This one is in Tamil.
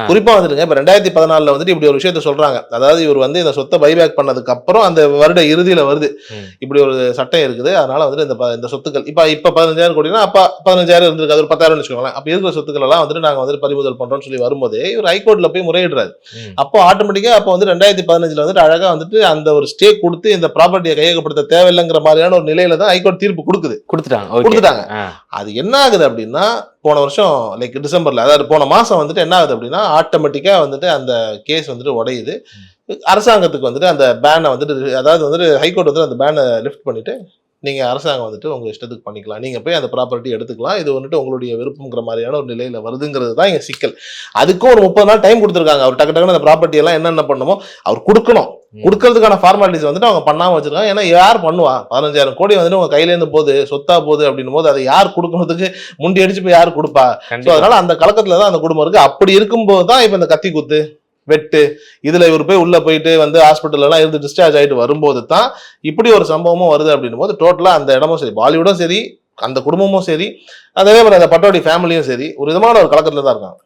குறிப்பா வந்துருங்க இப்ப 2014 வந்துட்டு இப்படி ஒரு விஷயத்த சொல்றாங்க. அதாவது இவர் வந்து இந்த சொத்தை பைபேக் பண்ணதுக்கு அப்புறம் அந்த வருட இறுதியில வருது. இப்படி ஒரு சட்டம் இருக்குது. அதனால வந்துட்டு இந்த சொத்துக்கள் இப்ப 15,000 கோடினா அப்ப 15,000 இருந்திருக்கு. அது ஒரு 10,000 வச்சுக்கோங்களேன். அப்ப இருக்கிற சொத்துக்கள் எல்லாம் வந்துட்டு நாங்க வந்துட்டு பறிமுதல் பண்றோம்னு சொல்லி வரும்போது இவர் ஹைகோர்ட்ல போய் முறையிடுறாரு. அப்போ ஆட்டோமேட்டிக்கா அப்ப வந்து 2015 வந்துட்டு அழகா வந்துட்டு அந்த ஒரு ஸ்டே கொடுத்து இந்த ப்ராப்பர்ட்டியை கையகப்படுத்த தேவையில்லைங்கிற மாதிரியான ஒரு நிலையில தான் ஹைகோர்ட் தீர்ப்பு கொடுத்துட்டாங்க. அது என்ன ஆகுது அப்படின்னா போன வருஷம் லைக் டிசம்பர்ல அதாவது போன மாசம் வந்துட்டு என்ன ஆகுது அப்படின்னா ஆட்டோமேட்டிக்கா வந்துட்டு அந்த கேஸ் வந்துட்டு உடையுது. அரசாங்கத்துக்கு வந்துட்டு அந்த பேனை வந்துட்டு அதாவது வந்துட்டு ஹைகோர்ட் வந்து அந்த பேனை லிஃப்ட் பண்ணிட்டு நீங்க அரசாங்கம் வந்துட்டு உங்க இஷ்டத்துக்கு பண்ணிக்கலாம். நீங்க போய் அந்த ப்ராப்பர்ட்டி எடுத்துக்கலாம். இது வந்துட்டு உங்களுடைய விருப்பங்கிற மாதிரியான ஒரு நிலையில வருதுங்கிறது தான் இங்க சிக்கல். அதுக்கும் ஒரு 30 நாள் டைம் கொடுத்துருக்காங்க. அவர் டக்கு டக்குன்னு அந்த ப்ராப்பர்ட்டி எல்லாம் என்னென்ன பண்ணுமோ அவர் கொடுக்கணும். கொடுக்கறதுக்கான ஃபார்மாலிட்டிஸ் வந்துட்டு அவங்க பண்ணாம வச்சிருக்காங்க. ஏன்னா யார் பண்ணுவா 15,000 கோடி வந்துட்டு உங்க கையில இருந்து போகுது சொத்தா போகுது அப்படின்னும் போது அதை யார் கொடுக்கறதுக்கு முண்டி அடிச்சு போய் யார் கொடுப்பா? அதனால அந்த கலக்கத்துல தான் அந்த குடும்பம் இருக்கு. அப்படி இருக்கும்போது தான் இப்ப இந்த கத்தி குத்து வெட்டு இதுல இவர் போய் உள்ள போயிட்டு வந்து ஹாஸ்பிட்டல் எல்லாம் இருந்து டிஸ்சார்ஜ் ஆயிட்டு வரும்போது தான் இப்படி ஒரு சம்பவமும் வருது அப்படின்னும் போது டோட்டலா அந்த இடமும் சரி பாலிவுடும் சரி அந்த குடும்பமும் சரி அதே மாதிரி அந்த பட்டோடி ஃபேமிலியும் சரி ஒரு விதமான ஒரு கலக்கத்துல தான் இருக்காங்க.